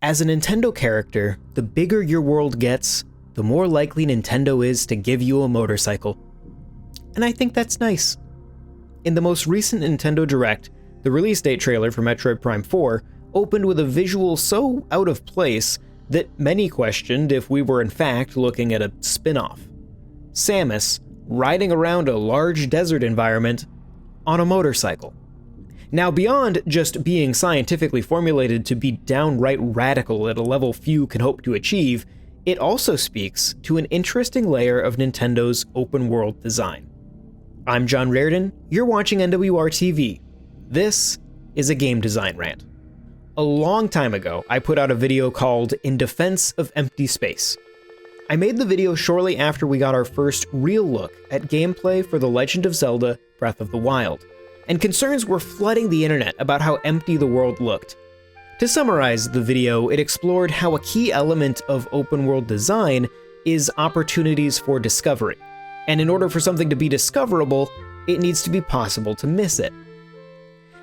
As a Nintendo character, the bigger your world gets, the more likely Nintendo is to give you a motorcycle. And I think that's nice. In the most recent Nintendo Direct, the release date trailer for Metroid Prime 4 opened with a visual so out of place that many questioned if we were in fact looking at a spin-off. Samus riding around a large desert environment on a motorcycle. Now, beyond just being scientifically formulated to be downright radical at a level few can hope to achieve, it also speaks to an interesting layer of Nintendo's open-world design. I'm John Reardon, you're watching NWR TV. This is a game design rant. A long time ago, I put out a video called In Defense of Empty Space. I made the video shortly after we got our first real look at gameplay for The Legend of Zelda: Breath of the Wild, and concerns were flooding the internet about how empty the world looked. To summarize the video, it explored how a key element of open-world design is opportunities for discovery, and in order for something to be discoverable, it needs to be possible to miss it.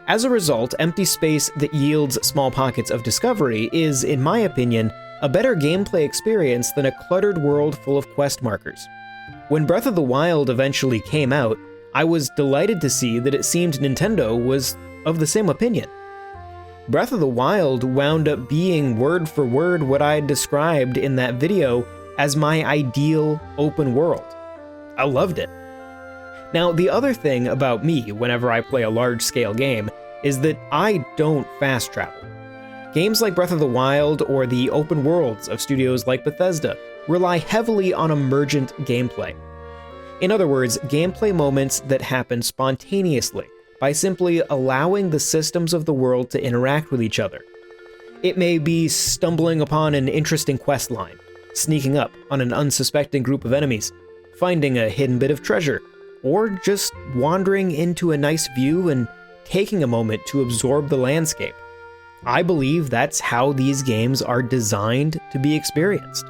As a result, empty space that yields small pockets of discovery is, in my opinion, a better gameplay experience than a cluttered world full of quest markers. When Breath of the Wild eventually came out, I was delighted to see that it seemed Nintendo was of the same opinion. Breath of the Wild wound up being word for word what I had described in that video as my ideal open world. I loved it. Now, the other thing about me whenever I play a large-scale game is that I don't fast travel. Games like Breath of the Wild or the open worlds of studios like Bethesda rely heavily on emergent gameplay. In other words, gameplay moments that happen spontaneously by simply allowing the systems of the world to interact with each other. It may be stumbling upon an interesting quest line, sneaking up on an unsuspecting group of enemies, finding a hidden bit of treasure, or just wandering into a nice view and taking a moment to absorb the landscape. I believe that's how these games are designed to be experienced.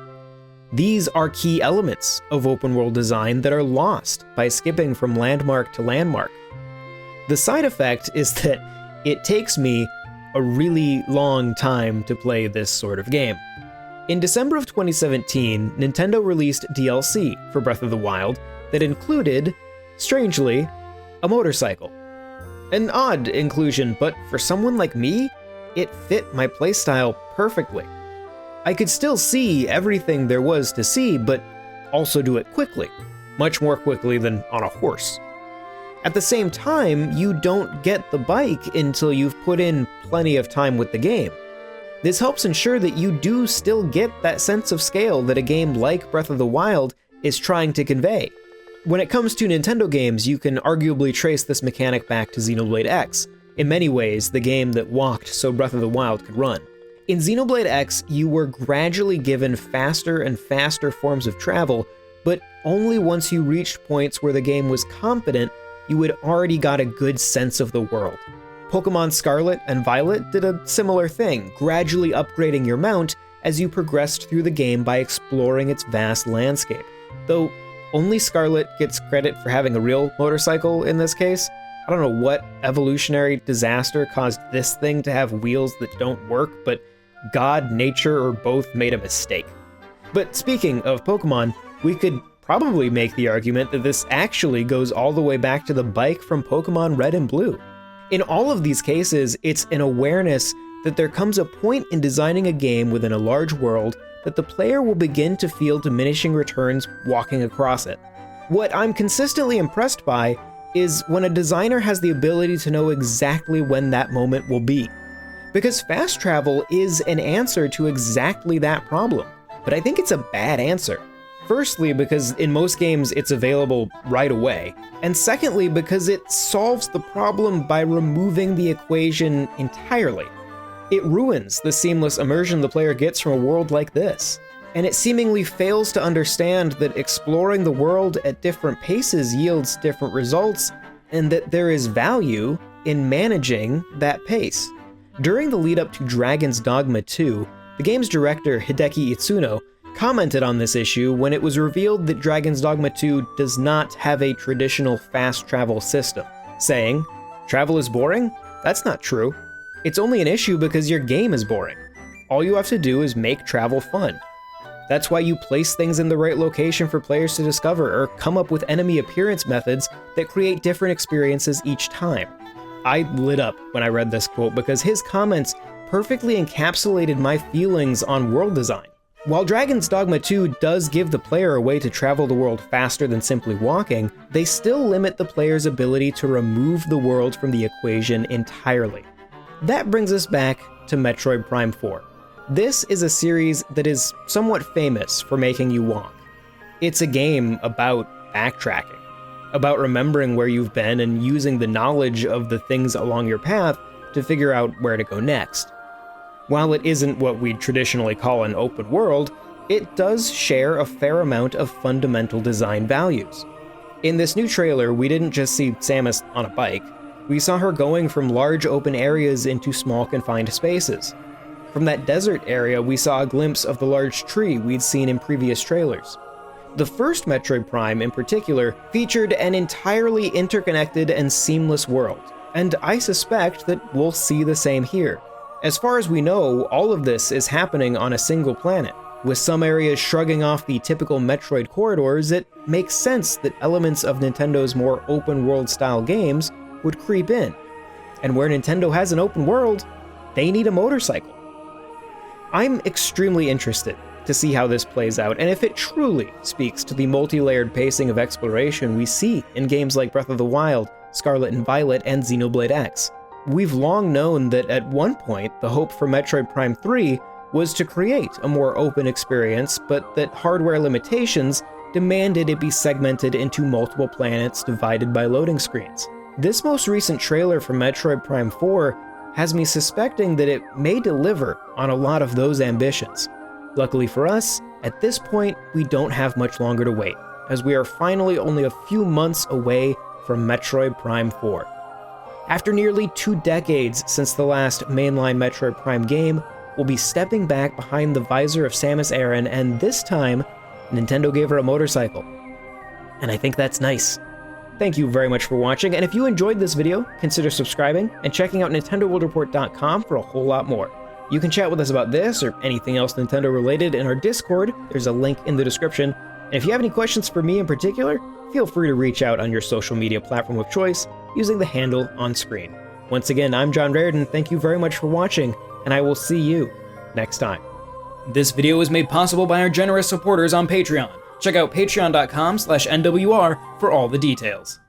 These are key elements of open-world design that are lost by skipping from landmark to landmark. The side effect is that it takes me a really long time to play this sort of game. In December of 2017, Nintendo released DLC for Breath of the Wild that included, strangely, a motorcycle. An odd inclusion, but for someone like me, it fit my playstyle perfectly. I could still see everything there was to see, but also do it quickly, much more quickly than on a horse. At the same time, you don't get the bike until you've put in plenty of time with the game. This helps ensure that you do still get that sense of scale that a game like Breath of the Wild is trying to convey. When it comes to Nintendo games, you can arguably trace this mechanic back to Xenoblade X, in many ways the game that walked so Breath of the Wild could run. In Xenoblade X, you were gradually given faster and faster forms of travel, but only once you reached points where the game was confident you had already got a good sense of the world. Pokemon Scarlet and Violet did a similar thing, gradually upgrading your mount as you progressed through the game by exploring its vast landscape. Though only Scarlet gets credit for having a real motorcycle in this case. I don't know what evolutionary disaster caused this thing to have wheels that don't work, but God, nature, or both made a mistake. But speaking of Pokemon, we could probably make the argument that this actually goes all the way back to the bike from Pokemon Red and Blue. In all of these cases, it's an awareness that there comes a point in designing a game within a large world that the player will begin to feel diminishing returns walking across it. What I'm consistently impressed by is when a designer has the ability to know exactly when that moment will be. Because fast travel is an answer to exactly that problem, but I think it's a bad answer. Firstly, because in most games it's available right away, and secondly, because it solves the problem by removing the equation entirely. It ruins the seamless immersion the player gets from a world like this, and it seemingly fails to understand that exploring the world at different paces yields different results, and that there is value in managing that pace. During the lead-up to Dragon's Dogma 2, the game's director Hideki Itsuno commented on this issue when it was revealed that Dragon's Dogma 2 does not have a traditional fast travel system, saying, "Travel is boring? That's not true. It's only an issue because your game is boring. All you have to do is make travel fun. That's why you place things in the right location for players to discover, or come up with enemy appearance methods that create different experiences each time. I lit up when I read this quote because his comments perfectly encapsulated my feelings on world design. While Dragon's Dogma 2 does give the player a way to travel the world faster than simply walking, they still limit the player's ability to remove the world from the equation entirely. That brings us back to Metroid Prime 4. This is a series that is somewhat famous for making you walk. It's a game about backtracking, about remembering where you've been and using the knowledge of the things along your path to figure out where to go next. While it isn't what we'd traditionally call an open world, it does share a fair amount of fundamental design values. In this new trailer, we didn't just see Samus on a bike, we saw her going from large open areas into small confined spaces. From that desert area, we saw a glimpse of the large tree we'd seen in previous trailers. The first Metroid Prime, in particular, featured an entirely interconnected and seamless world, and I suspect that we'll see the same here. As far as we know, all of this is happening on a single planet. With some areas shrugging off the typical Metroid corridors, it makes sense that elements of Nintendo's more open-world style games would creep in. And where Nintendo has an open world, they need a motorcycle. I'm extremely interested to see how this plays out, and if it truly speaks to the multi-layered pacing of exploration we see in games like Breath of the Wild, Scarlet and Violet, and Xenoblade X. We've long known that at one point, the hope for Metroid Prime 3 was to create a more open experience, but that hardware limitations demanded it be segmented into multiple planets divided by loading screens. This most recent trailer for Metroid Prime 4 has me suspecting that it may deliver on a lot of those ambitions. Luckily for us, at this point, we don't have much longer to wait, as we are finally only a few months away from Metroid Prime 4. After nearly 2 decades since the last mainline Metroid Prime game, we'll be stepping back behind the visor of Samus Aran, and this time, Nintendo gave her a motorcycle. And I think that's nice. Thank you very much for watching, and if you enjoyed this video, consider subscribing and checking out NintendoWorldReport.com for a whole lot more. You can chat with us about this or anything else Nintendo related in our Discord. There's a link in the description. And if you have any questions for me in particular, feel free to reach out on your social media platform of choice using the handle on screen. Once again, I'm John Raridan. Thank you very much for watching, and I will see you next time. This video was made possible by our generous supporters on Patreon. Check out patreon.com/NWR for all the details.